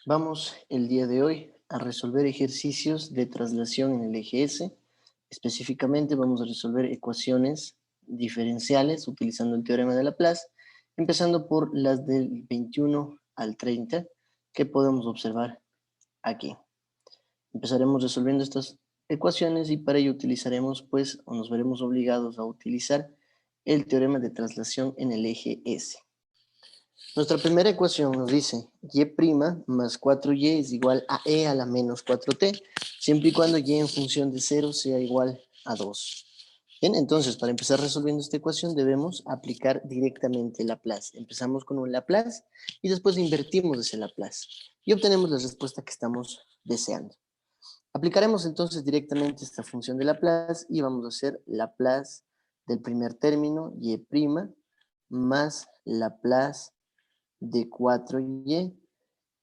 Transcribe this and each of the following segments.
Vamos el día de hoy a resolver ejercicios de traslación en el eje S. Específicamente vamos a resolver ecuaciones diferenciales utilizando el teorema de Laplace, empezando por las del 21 al 30 que podemos observar aquí. Empezaremos resolviendo estas ecuaciones y para ello utilizaremos o nos veremos obligados a utilizar el teorema de traslación en el eje S. Nuestra primera ecuación nos dice y' más 4y es igual a e a la menos 4t, siempre y cuando y en función de 0 sea igual a 2. Bien, entonces para empezar resolviendo esta ecuación debemos aplicar directamente Laplace. Empezamos con un Laplace y después invertimos ese Laplace y obtenemos la respuesta que estamos deseando. Aplicaremos entonces directamente esta función de Laplace y vamos a hacer Laplace del primer término y' más Laplace de 4y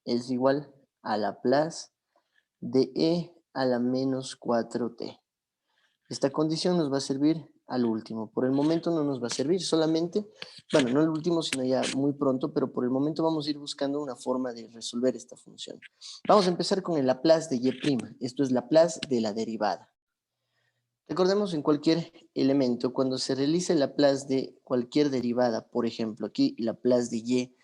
es igual a Laplace de e a la menos 4t. Esta condición nos va a servir al último. Por el momento no nos va a servir, solamente, bueno, no el último, sino ya muy pronto, pero por el momento vamos a ir buscando una forma de resolver esta función. Vamos a empezar con el Laplace de y'. Esto es Laplace de la derivada. Recordemos en cualquier elemento, cuando se realiza el Laplace de cualquier derivada, por ejemplo, aquí Laplace de y,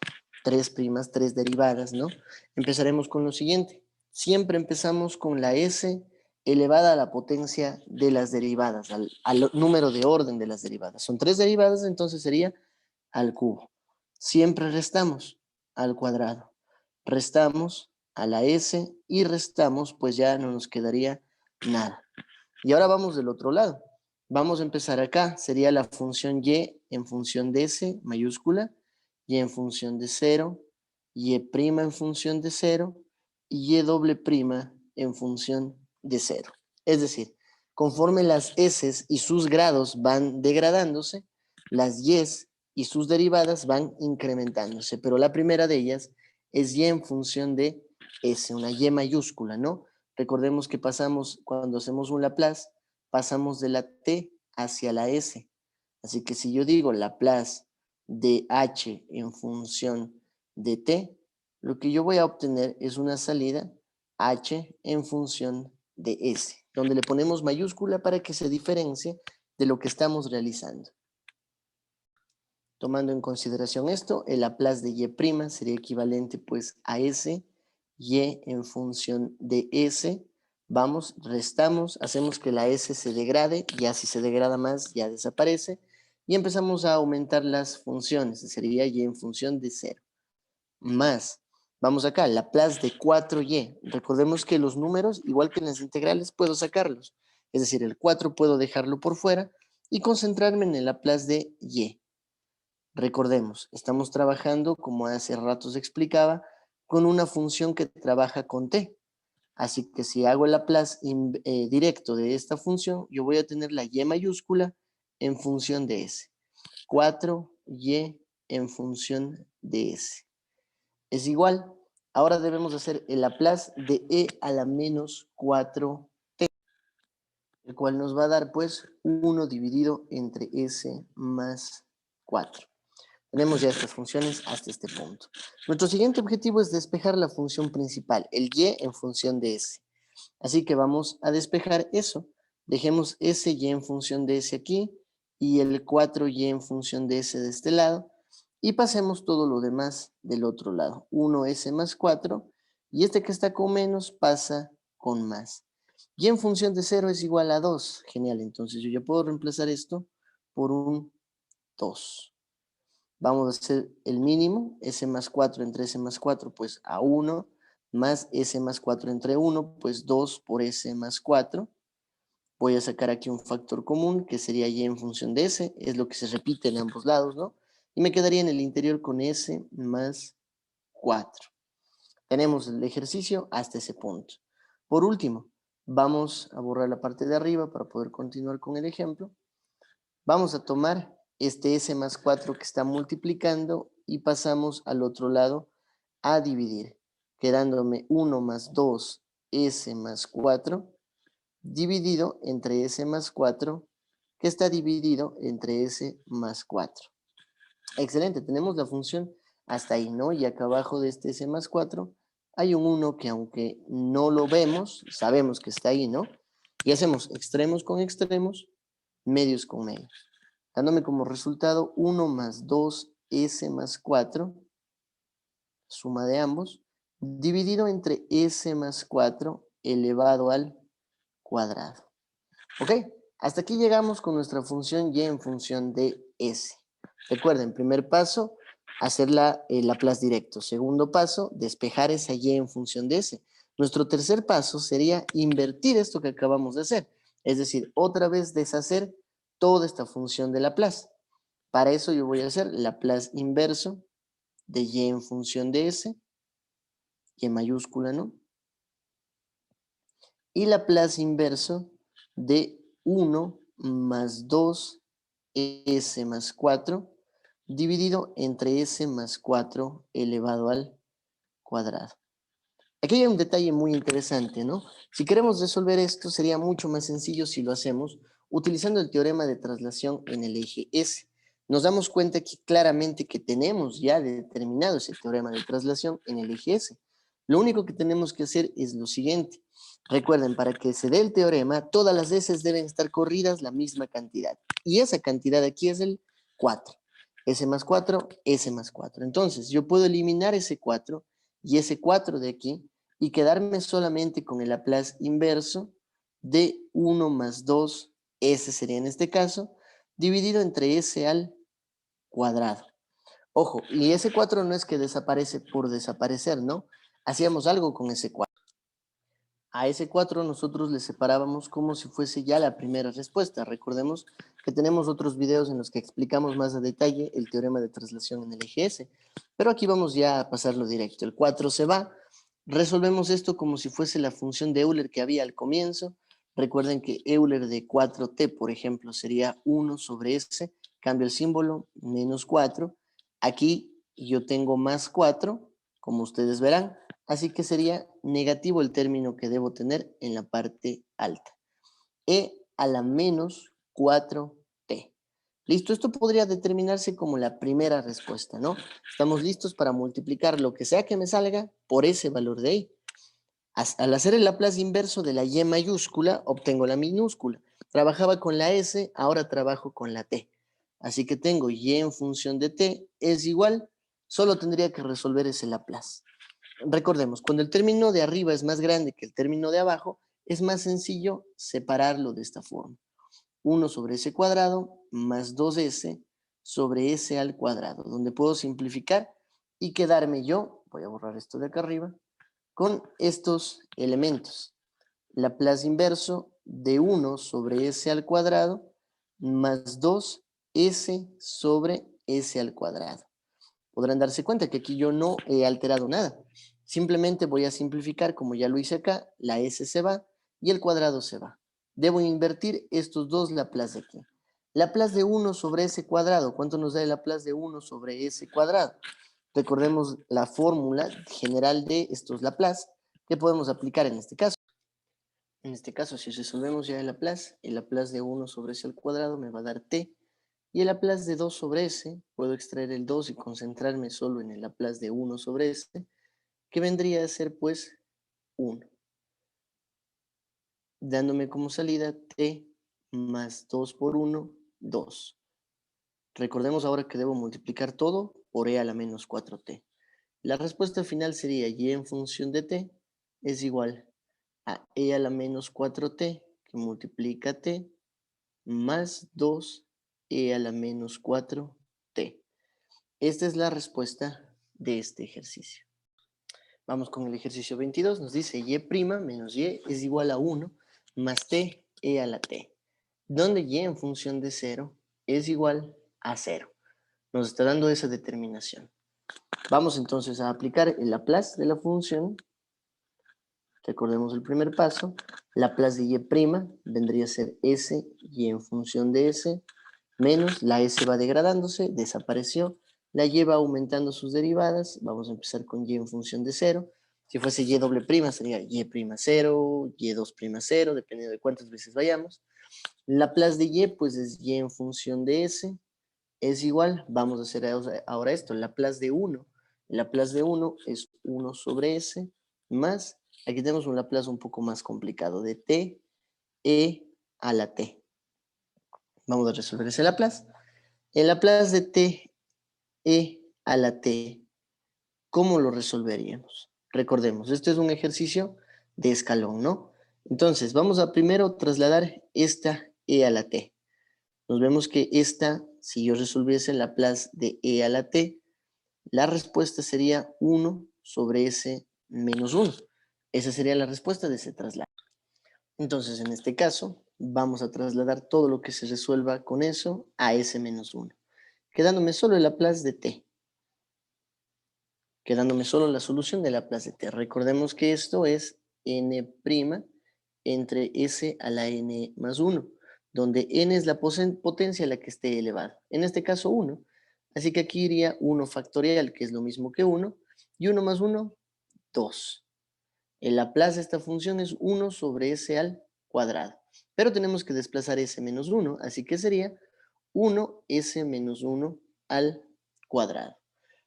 tres derivadas, ¿no? Empezaremos con lo siguiente. Siempre empezamos con la s elevada a la potencia de las derivadas, al número de orden de las derivadas. Son tres derivadas, entonces sería al cubo. Siempre restamos al cuadrado. Restamos a la s y restamos, pues ya no nos quedaría nada. Y ahora vamos del otro lado. Vamos a empezar acá. Sería la función y en función de s mayúscula, y en función de 0, y' en función de 0, y y doble prima en función de 0. Es decir, conforme las s y sus grados van degradándose, las y's y sus derivadas van incrementándose, pero la primera de ellas es y en función de s, una y mayúscula, ¿no? Recordemos que pasamos, cuando hacemos un Laplace, pasamos de la t hacia la s. Así que si yo digo Laplace de h en función de t, lo que yo voy a obtener es una salida h en función de s, donde le ponemos mayúscula para que se diferencie de lo que estamos realizando. Tomando en consideración esto, el Laplace de y' sería equivalente pues a s, y en función de s, vamos, restamos, hacemos que la s se degrade, ya si se degrada más ya desaparece, y empezamos a aumentar las funciones, sería y en función de 0, más, vamos acá, Laplace de 4y, recordemos que los números, igual que en las integrales, puedo sacarlos, es decir, el 4 puedo dejarlo por fuera y concentrarme en el Laplace de y. Recordemos, estamos trabajando, como hace rato se explicaba, con una función que trabaja con t. Así que si hago el Laplace directo de esta función, yo voy a tener la y mayúscula en función de s. 4y en función de s. Es igual. Ahora debemos hacer el Laplace de e a la menos 4t, el cual nos va a dar pues 1 dividido entre s más 4. Tenemos ya estas funciones hasta este punto. Nuestro siguiente objetivo es despejar la función principal, el y en función de s. Así que vamos a despejar eso. Dejemos ese y en función de s aquí y el 4y en función de s de este lado y pasemos todo lo demás del otro lado. 1s más 4 y este que está con menos pasa con más. Y en función de 0 es igual a 2. Genial, entonces yo ya puedo reemplazar esto por un 2. Vamos a hacer el mínimo, s más 4 entre s más 4, pues a 1, más s más 4 entre 1, pues 2 por s más 4. Voy a sacar aquí un factor común, que sería y en función de s, es lo que se repite en ambos lados, ¿no? Y me quedaría en el interior con s más 4. Tenemos el ejercicio hasta ese punto. Por último, vamos a borrar la parte de arriba para poder continuar con el ejemplo. Vamos a tomar este s más 4 que está multiplicando y pasamos al otro lado a dividir, quedándome 1 más 2 s más 4 dividido entre s más 4 que está dividido entre s más 4. Excelente, tenemos la función hasta ahí, ¿no? Y acá abajo de este s más 4 hay un 1 que aunque no lo vemos, sabemos que está ahí, ¿no? Y hacemos extremos con extremos, medios con medios, dándome como resultado 1 más 2s más 4, suma de ambos, dividido entre s más 4 elevado al cuadrado. ¿Ok? Hasta aquí llegamos con nuestra función y en función de s. Recuerden, primer paso, hacer el Laplace directo. Segundo paso, despejar esa y en función de s. Nuestro tercer paso sería invertir esto que acabamos de hacer. Es decir, otra vez deshacer toda esta función de Laplace. Para eso yo voy a hacer Laplace inverso de y en función de s, y mayúscula, ¿no? Y Laplace inverso de 1 más 2s más 4 dividido entre s más 4 elevado al cuadrado. Aquí hay un detalle muy interesante, ¿no? Si queremos resolver esto, sería mucho más sencillo si lo hacemos utilizando el teorema de traslación en el eje S. Nos damos cuenta aquí claramente que tenemos ya determinado ese teorema de traslación en el eje S. Lo único que tenemos que hacer es lo siguiente. Recuerden, para que se dé el teorema, todas las S deben estar corridas la misma cantidad. Y esa cantidad aquí es el 4. S más 4, S más 4. Entonces, yo puedo eliminar ese 4 y ese 4 de aquí y quedarme solamente con el Laplace inverso de 1 más 2, S sería en este caso, dividido entre S al cuadrado. Ojo, y ese 4 no es que desaparece por desaparecer, ¿no? Hacíamos algo con ese 4. A ese 4 nosotros le separábamos como si fuese ya la primera respuesta. Recordemos que tenemos otros videos en los que explicamos más a detalle el teorema de traslación en el eje S. Pero aquí vamos ya a pasarlo directo. El 4 se va. Resolvemos esto como si fuese la función de Euler que había al comienzo. Recuerden que Euler de 4t, por ejemplo, sería 1 sobre S. Cambio el símbolo, menos 4. Aquí yo tengo más 4, como ustedes verán. Así que sería negativo el término que debo tener en la parte alta. E a la menos 4t. Listo, esto podría determinarse como la primera respuesta, ¿no? Estamos listos para multiplicar lo que sea que me salga por ese valor de ahí. Al hacer el Laplace inverso de la y mayúscula, obtengo la minúscula. Trabajaba con la s, ahora trabajo con la t. Así que tengo y en función de t es igual, solo tendría que resolver ese Laplace. Recordemos, cuando el término de arriba es más grande que el término de abajo, es más sencillo separarlo de esta forma. 1 sobre s cuadrado más 2s sobre s al cuadrado, donde puedo simplificar y quedarme yo, voy a borrar esto de acá arriba, con estos elementos. Laplace inverso de 1 sobre s al cuadrado más 2s sobre s al cuadrado. Podrán darse cuenta que aquí yo no he alterado nada. Simplemente voy a simplificar, como ya lo hice acá, la s se va y el cuadrado se va. Debo invertir estos dos Laplace de aquí. Laplace de 1 sobre s cuadrado. ¿Cuánto nos da el Laplace de 1 sobre s cuadrado? Recordemos la fórmula general de estos Laplace que podemos aplicar en este caso. En este caso, si resolvemos ya el Laplace de 1 sobre s al cuadrado me va a dar t. Y el Laplace de 2 sobre s, puedo extraer el 2 y concentrarme solo en el Laplace de 1 sobre s, que vendría a ser pues 1, dándome como salida t más 2 por 1, 2. Recordemos ahora que debo multiplicar todo por e a la menos 4t. La respuesta final sería y en función de t es igual a e a la menos 4t, que multiplica t, más 2e a la menos 4t. Esta es la respuesta de este ejercicio. Vamos con el ejercicio 22. Nos dice y' menos y es igual a 1 más t e a la t, donde y en función de 0 es igual a 0. Nos está dando esa determinación. Vamos entonces a aplicar el Laplace de la función. Recordemos el primer paso. Laplace de y' vendría a ser s y en función de s menos la s va degradándose, desapareció. La y va aumentando sus derivadas. Vamos a empezar con y en función de 0. Si fuese y doble prima sería y' 0, y2' 0, dependiendo de cuántas veces vayamos. Laplace de y pues es y en función de s es igual, vamos a hacer ahora esto, Laplace de 1. El Laplace de 1 es 1 sobre s más, aquí tenemos un Laplace un poco más complicado, de t, e a la t. Vamos a resolver ese Laplace. El Laplace de t, e a la t, ¿cómo lo resolveríamos? Recordemos, este es un ejercicio de escalón, ¿no? Entonces, vamos a primero trasladar esta e a la t. Nos vemos que esta, si yo resolviese el Laplace de e a la t, la respuesta sería 1 sobre s menos 1. Esa sería la respuesta de ese traslado. Entonces, en este caso, vamos a trasladar todo lo que se resuelva con eso a s menos 1, quedándome solo el Laplace de t, quedándome solo la solución de Laplace de t. Recordemos que esto es n' entre s a la n más 1, donde n es la potencia a la que esté elevado. En este caso 1. Así que aquí iría 1 factorial, que es lo mismo que 1, y 1 más 1, 2. El Laplace de esta función es 1 sobre s al cuadrado. Pero tenemos que desplazar s menos 1, así que sería 1s menos 1 al cuadrado.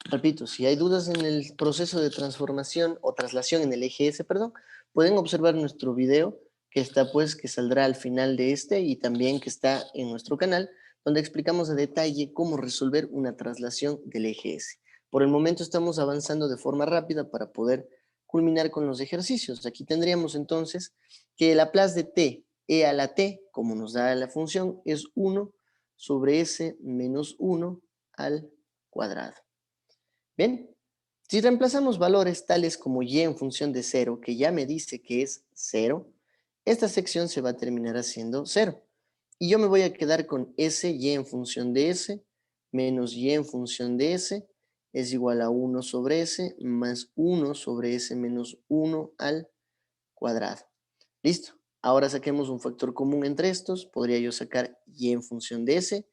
Repito, si hay dudas en el proceso de transformación o traslación en el eje S, perdón, pueden observar nuestro video que está pues, que saldrá al final de este y también que está en nuestro canal, donde explicamos a detalle cómo resolver una traslación del eje S. Por el momento estamos avanzando de forma rápida para poder culminar con los ejercicios. Aquí tendríamos entonces que el Laplace de t, e a la t, como nos da la función, es 1 sobre s menos 1 al cuadrado. Bien, si reemplazamos valores tales como y en función de 0, que ya me dice que es 0, esta sección se va a terminar haciendo 0. Y yo me voy a quedar con s y en función de s menos y en función de s es igual a 1 sobre s más 1 sobre s menos 1 al cuadrado. Listo. Ahora saquemos un factor común entre estos. Podría yo sacar y en función de s,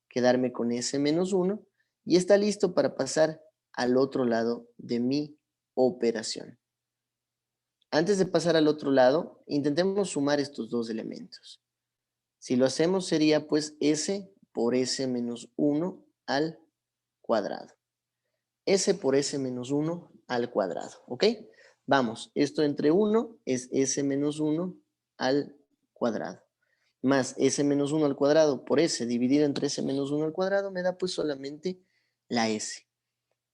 quedarme con s menos 1 y está listo para pasar al otro lado de mi operación. Antes de pasar al otro lado, intentemos sumar estos dos elementos. Si lo hacemos sería pues s por s menos 1 al cuadrado. S por s menos 1 al cuadrado, ¿ok? Vamos, esto entre 1 es s menos 1 al cuadrado. Más s menos 1 al cuadrado por s dividido entre s menos 1 al cuadrado me da pues solamente la s.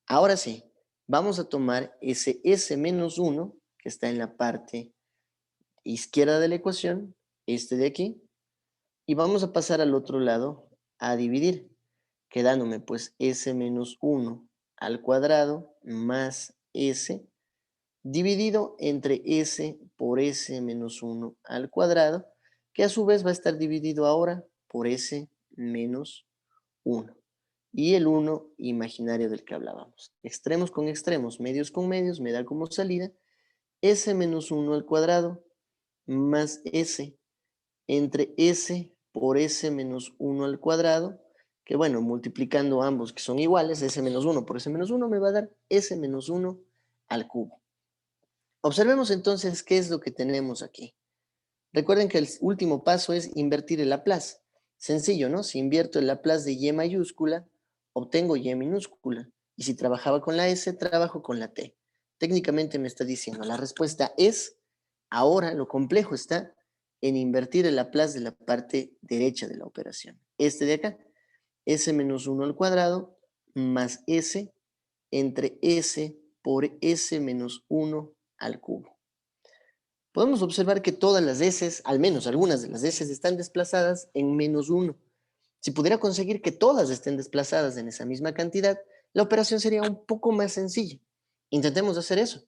Ahora sí, vamos a tomar ese s menos 1 que está en la parte izquierda de la ecuación, este de aquí, y vamos a pasar al otro lado a dividir, quedándome pues s menos 1 al cuadrado más s dividido entre s por s menos 1 al cuadrado, que a su vez va a estar dividido ahora por s menos 1. Y el 1 imaginario del que hablábamos. Extremos con extremos, medios con medios, me da como salida s menos 1 al cuadrado más s entre s por s menos 1 al cuadrado, que bueno, multiplicando ambos que son iguales, s menos 1 por s menos 1 me va a dar s menos 1 al cubo. Observemos entonces qué es lo que tenemos aquí. Recuerden que el último paso es invertir el Laplace. Sencillo, ¿no? Si invierto el Laplace de y mayúscula, obtengo y minúscula. Y si trabajaba con la s, trabajo con la t. Técnicamente me está diciendo, la respuesta es, ahora lo complejo está en invertir el Laplace de la parte derecha de la operación. Este de acá, s menos 1 al cuadrado más s entre s por s menos 1 al cubo. Podemos observar que todas las s, al menos algunas de las s, están desplazadas en menos 1. Si pudiera conseguir que todas estén desplazadas en esa misma cantidad, la operación sería un poco más sencilla. Intentemos hacer eso.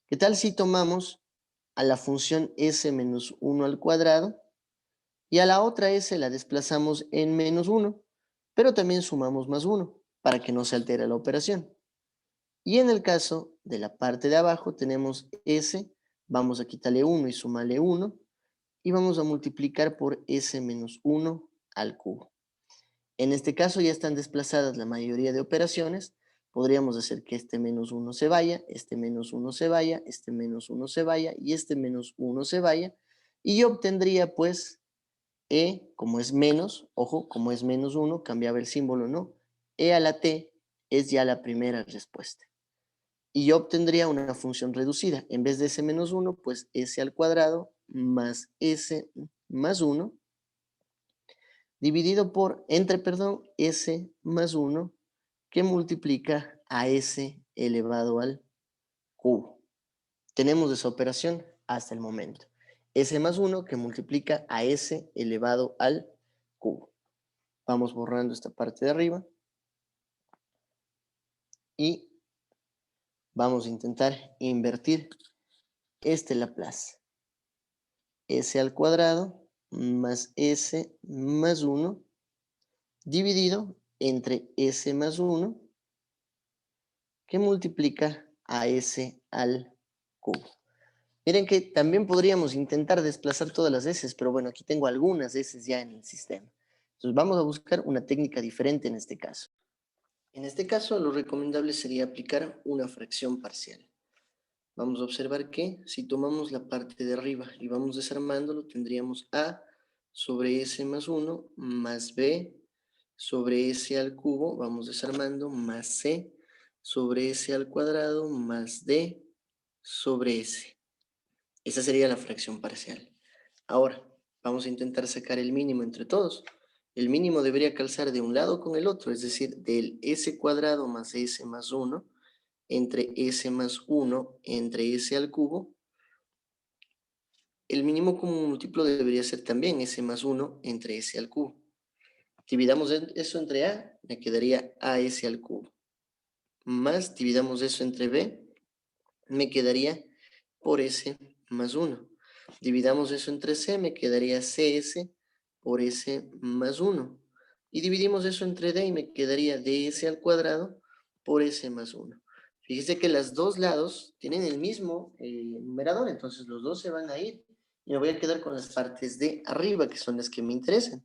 ¿Qué tal si tomamos a la función s menos 1 al cuadrado y a la otra s la desplazamos en menos 1, pero también sumamos más 1 para que no se altere la operación? Y en el caso de la parte de abajo tenemos s, vamos a quitarle 1 y sumarle 1, y vamos a multiplicar por s menos 1 al cubo. En este caso ya están desplazadas la mayoría de operaciones. Podríamos hacer que este menos 1 se vaya, este menos 1 se vaya, este menos 1 se vaya y este menos 1 se vaya. Y yo obtendría pues como es menos, ojo, como es menos 1, cambiaba el símbolo, ¿no? E a la t es ya la primera respuesta. y yo obtendría una función reducida. En vez de s menos 1, pues s al cuadrado más s más 1 dividido por, perdón, s más 1 que multiplica a s elevado al cubo. Tenemos esa operación hasta el momento. S más 1 que multiplica a s elevado al cubo. Vamos borrando esta parte de arriba y vamos a intentar invertir este Laplace. S al cuadrado más s más 1 dividido entre s más 1 que multiplica a s al cubo. Miren que también podríamos intentar desplazar todas las s, pero bueno, aquí tengo algunas s ya en el sistema. Entonces vamos a buscar una técnica diferente en este caso. En este caso, lo recomendable sería aplicar una fracción parcial. Vamos a observar que si tomamos la parte de arriba y vamos desarmándolo, tendríamos a sobre s más 1 más b sobre s al cubo, vamos desarmando, más c sobre s al cuadrado más d sobre s. Esa sería la fracción parcial. Ahora, vamos a intentar sacar el mínimo entre todos. El mínimo debería calzar de un lado con el otro, es decir, del s cuadrado más s más 1 entre s más 1 entre s al cubo. El mínimo común múltiplo debería ser también s más 1 entre s al cubo. Dividamos eso entre a, me quedaría as al cubo. Más dividamos eso entre b, me quedaría por s más 1. Dividamos eso entre c, me quedaría cs por s más 1. Y dividimos eso entre d y me quedaría ds al cuadrado por s más 1. Fíjese que los dos lados tienen el mismo numerador, entonces los dos se van a ir. Y me voy a quedar con las partes de arriba, que son las que me interesan.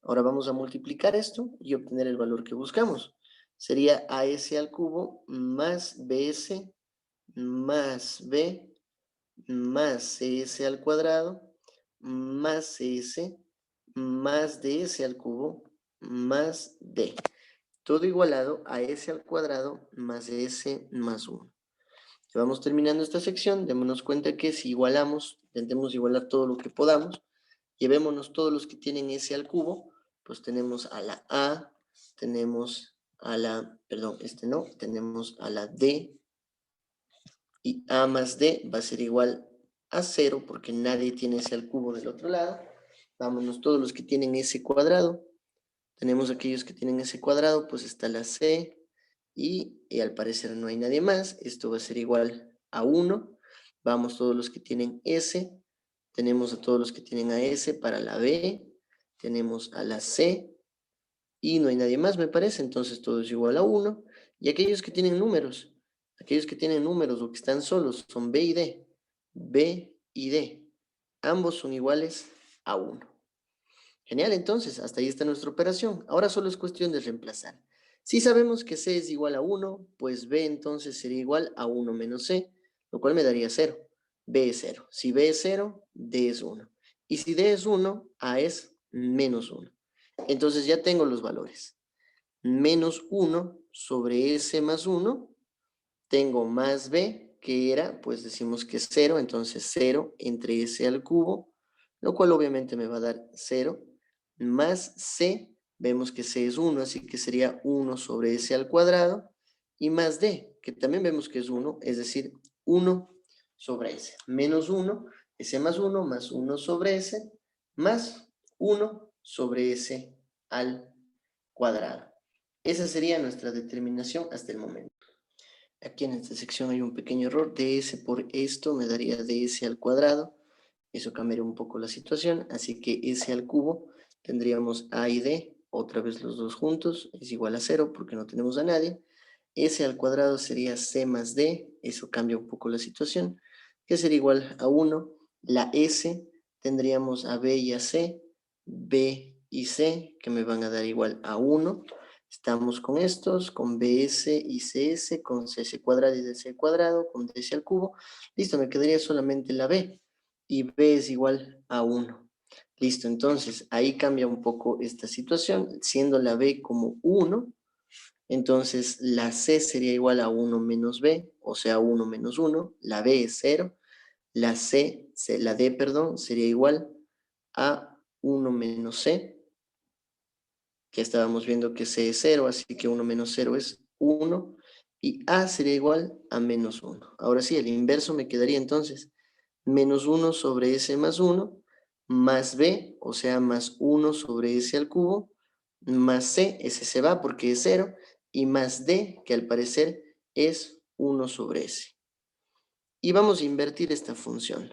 Ahora vamos a multiplicar esto y obtener el valor que buscamos. Sería as al cubo más bs más b más cs al cuadrado más cs más ds al cubo más d. Todo igualado a s al cuadrado más s más 1. Vamos terminando esta sección, démonos cuenta que si igualamos, intentemos igualar todo lo que podamos, llevémonos todos los que tienen s al cubo, pues tenemos a la a, tenemos a la, perdón, no, tenemos a la d, y a más d va a ser igual a 0 porque nadie tiene s al cubo del otro lado. Vámonos todos los que tienen s cuadrado. Tenemos aquellos que tienen s cuadrado, pues está la c y al parecer no hay nadie más. Esto va a ser igual a 1. Vamos todos los que tienen s. Tenemos a todos los que tienen a s para la b. Tenemos a la c y no hay nadie más, me parece. Entonces todo es igual a 1. Y aquellos que tienen números, o que están solos son B y D. B y D. Ambos son iguales a 1. Genial, entonces, hasta ahí está nuestra operación. Ahora solo es cuestión de reemplazar. Si sabemos que C es igual a 1, pues B entonces sería igual a 1 menos C, lo cual me daría 0. B es 0. Si B es 0, D es 1. Y si D es 1, A es menos 1. Entonces ya tengo los valores. Menos 1 sobre S más 1. Tengo más b, que era, pues decimos que es 0, entonces 0 entre s al cubo, lo cual obviamente me va a dar 0, más c, vemos que c es 1, así que sería 1 sobre s al cuadrado, y más d, que también vemos que es 1, es decir, 1 sobre s, menos 1, s más 1 sobre s, más 1 sobre s al cuadrado. Esa sería nuestra determinación hasta el momento. Aquí en esta sección hay un pequeño error. ds por esto me daría ds al cuadrado. Eso cambiaría un poco la situación. Así que s al cubo tendríamos a y d. Otra vez los dos juntos. Es igual a 0 porque no tenemos a nadie. S al cuadrado sería c más d. Eso cambia un poco la situación. Que sería igual a 1. La s tendríamos a b y a c. B y c que me van a dar igual a 1. Estamos con estos, con BS y CS, con CS cuadrado y DC cuadrado, con DC al cubo. Listo, me quedaría solamente la B. Y B es igual a 1. Listo, entonces ahí cambia un poco esta situación. Siendo la B como 1, Entonces, la C sería igual a 1 menos B, o sea, 1 menos 1. La B es 0. La D, perdón, sería igual a 1 menos C, que estábamos viendo que C es 0, así que 1 menos 0 es 1, y A sería igual a menos 1. Ahora sí, el inverso me quedaría entonces menos 1 sobre S más 1, más B, o sea, más 1 sobre S al cubo, más C, ese se va porque es 0, y más D, que al parecer es 1 sobre S. Y vamos a invertir esta función.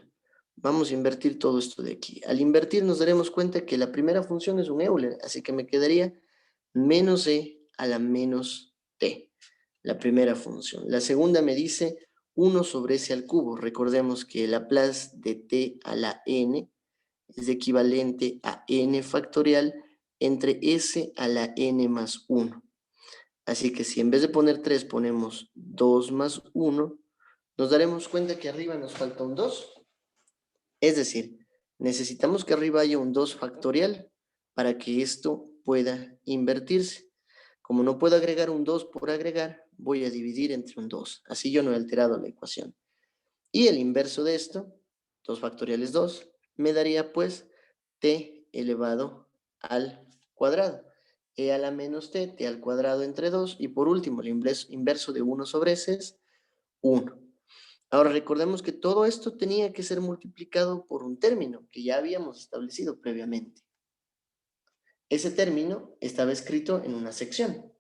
Vamos a invertir todo esto de aquí. Al invertir nos daremos cuenta que la primera función es un Euler, así que me quedaría menos e a la menos t, la primera función. La segunda me dice 1 sobre s al cubo. Recordemos que el Laplace de t a la n es equivalente a n factorial entre s a la n más 1. Así que si en vez de poner 3 ponemos 2 más 1, nos daremos cuenta que arriba nos falta un 2. Es decir, necesitamos que arriba haya un 2 factorial para que esto pueda invertirse. Como no puedo agregar un 2 por agregar, voy a dividir entre un 2. Así yo no he alterado la ecuación. Y el inverso de esto, 2 factorial es 2, me daría pues t elevado al cuadrado. E a la menos t al cuadrado entre 2. Y por último, el inverso de 1 sobre s es 1. Ahora recordemos que todo esto tenía que ser multiplicado por un término que ya habíamos establecido previamente. Ese término estaba escrito en una sección.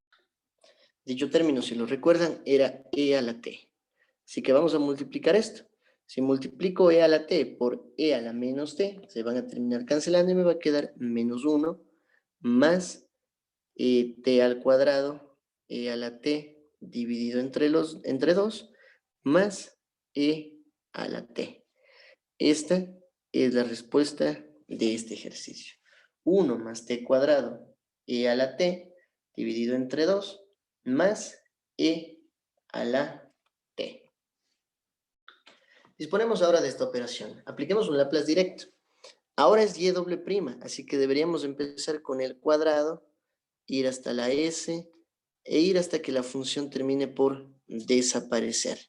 Dicho término, si lo recuerdan, era e a la t. Así que vamos a multiplicar esto. Si multiplico e a la t por e a la menos t, se van a terminar cancelando y me va a quedar menos 1 más t al cuadrado, e a la t dividido entre 2, más e a la t. Esta es la respuesta de este ejercicio. 1 más t cuadrado e a la t dividido entre 2 más e a la t. Disponemos ahora de esta operación. Apliquemos un Laplace directo. Ahora es y doble prima, así que deberíamos empezar con el cuadrado, ir hasta la s e ir hasta que la función termine por desaparecer.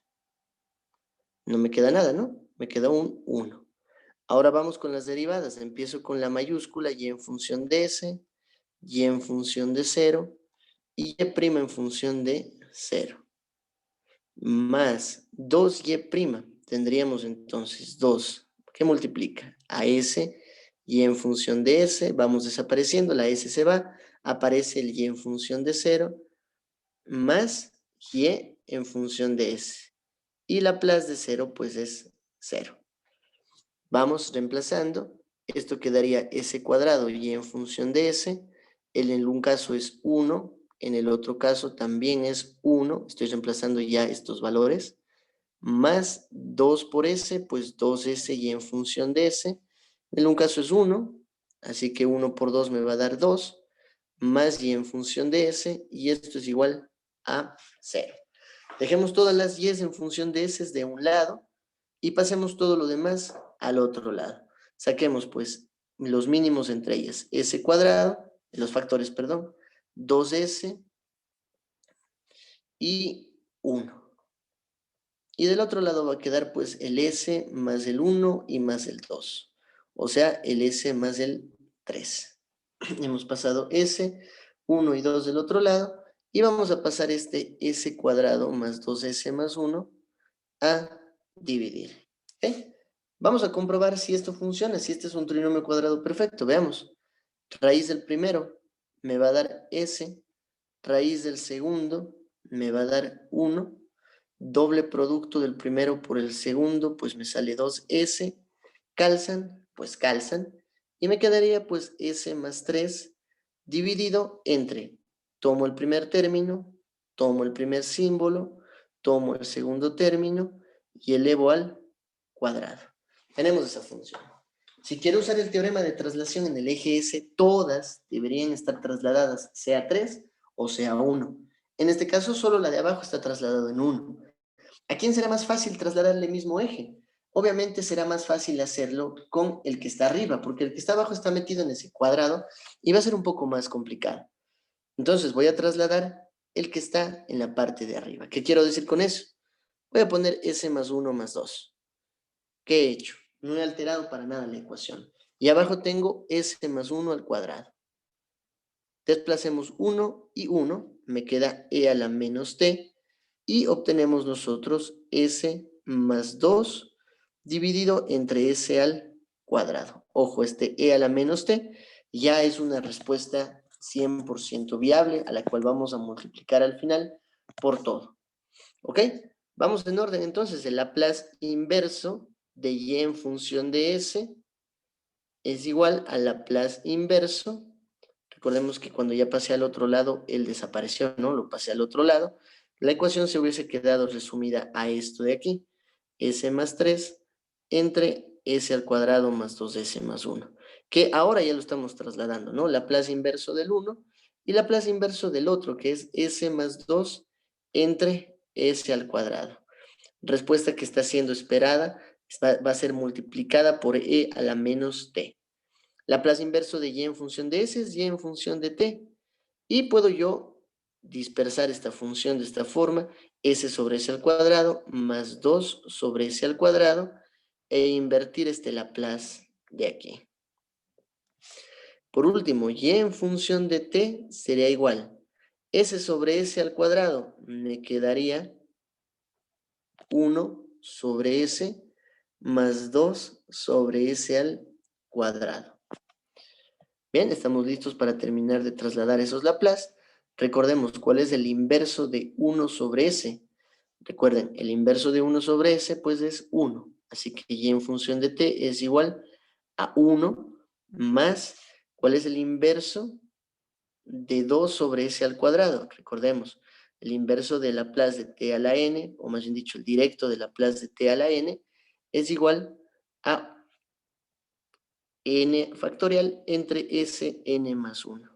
No me queda nada, ¿no? Me queda un 1. Ahora vamos con las derivadas. Empiezo con la mayúscula y en función de s, y en función de 0, y y' en función de 0. Más 2y'. Tendríamos entonces 2, que multiplica a s, y en función de s, vamos desapareciendo, la s se va, aparece el y en función de 0, más y en función de s. Y la Laplace de 0, pues es 0. Vamos reemplazando, esto quedaría s cuadrado y en función de s, en un caso es 1, en el otro caso también es 1, estoy reemplazando ya estos valores, más 2 por s, pues 2s y en función de s, en un caso es 1, así que 1 por 2 me va a dar 2, más y en función de s, y esto es igual a 0. Dejemos todas las y en función de s de un lado, y pasemos todo lo demás al otro lado. Saquemos pues los mínimos entre ellas. S cuadrado, los factores, perdón, 2s y 1. Y del otro lado va a quedar pues el s más el 1 y más el 2. O sea, el s más el 3. Hemos pasado s, 1 y 2 del otro lado. Y vamos a pasar este s cuadrado más 2s más 1 a dividir. ¿Okay? Vamos a comprobar si esto funciona, si este es un trinomio cuadrado perfecto. Veamos. Raíz del primero me va a dar s, raíz del segundo me va a dar 1, doble producto del primero por el segundo, pues me sale 2s, calzan, pues calzan, y me quedaría pues s más 3 dividido entre, tomo el primer término, tomo el primer símbolo, tomo el segundo término y elevo al cuadrado. Tenemos esa función. Si quiero usar el teorema de traslación en el eje S, todas deberían estar trasladadas, sea 3 o sea 1. En este caso, solo la de abajo está trasladado en 1. ¿A quién será más fácil trasladarle el mismo eje? Obviamente será más fácil hacerlo con el que está arriba, porque el que está abajo está metido en ese cuadrado y va a ser un poco más complicado. Entonces voy a trasladar el que está en la parte de arriba. ¿Qué quiero decir con eso? Voy a poner S más 1 más 2. ¿Qué he hecho? No he alterado para nada la ecuación. Y abajo tengo S más 1 al cuadrado. Desplacemos 1 y 1, me queda E a la menos T, y obtenemos nosotros S más 2 dividido entre S al cuadrado. Ojo, este E a la menos T ya es una respuesta 100% viable, a la cual vamos a multiplicar al final por todo. ¿Ok? Vamos en orden entonces. El Laplace inverso de Y en función de S es igual al Laplace inverso. Recordemos que cuando ya pasé al otro lado, él desapareció, ¿no? Lo pasé al otro lado. La ecuación se hubiese quedado resumida a esto de aquí. S más 3 entre S al cuadrado más 2S más 1. Que ahora ya lo estamos trasladando, ¿no? Laplace inverso del 1 y Laplace inverso del otro, que es S más 2 entre S al cuadrado. Respuesta que está siendo esperada va a ser multiplicada por E a la menos T. Laplace inverso de Y en función de S es Y en función de T. Y puedo yo dispersar esta función de esta forma, S sobre S al cuadrado más 2 sobre S al cuadrado, e invertir este Laplace de aquí. Por último, Y en función de T sería igual. S sobre S al cuadrado me quedaría 1 sobre S más 2 sobre S al cuadrado. Bien, estamos listos para terminar de trasladar esos Laplace. Recordemos cuál es el inverso de 1 sobre S. Recuerden, el inverso de 1 sobre S pues es 1. Así que Y en función de T es igual a 1 más, ¿cuál es el inverso de 2 sobre S al cuadrado? Recordemos, el inverso de Laplace de T a la N, o más bien dicho, el directo de Laplace de T a la N, es igual a n factorial entre Sn más 1.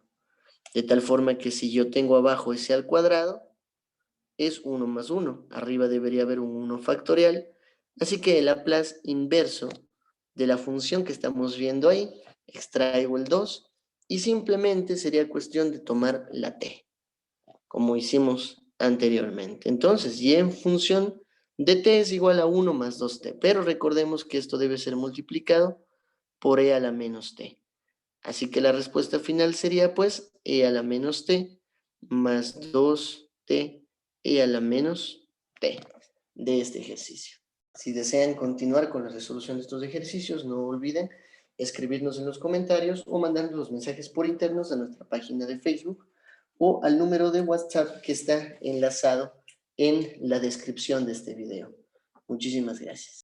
De tal forma que si yo tengo abajo S al cuadrado, es 1 más 1. Arriba debería haber un 1 factorial. Así que el Laplace inverso de la función que estamos viendo ahí, extraigo el 2 y simplemente sería cuestión de tomar la t, como hicimos anteriormente. Entonces, y en función de t es igual a 1 más 2t, pero recordemos que esto debe ser multiplicado por e a la menos t. Así que la respuesta final sería pues e a la menos t más 2t e a la menos t de este ejercicio. Si desean continuar con la resolución de estos ejercicios, no olviden escribirnos en los comentarios o mandarnos los mensajes por internos a nuestra página de Facebook o al número de WhatsApp que está enlazado en la descripción de este video. Muchísimas gracias.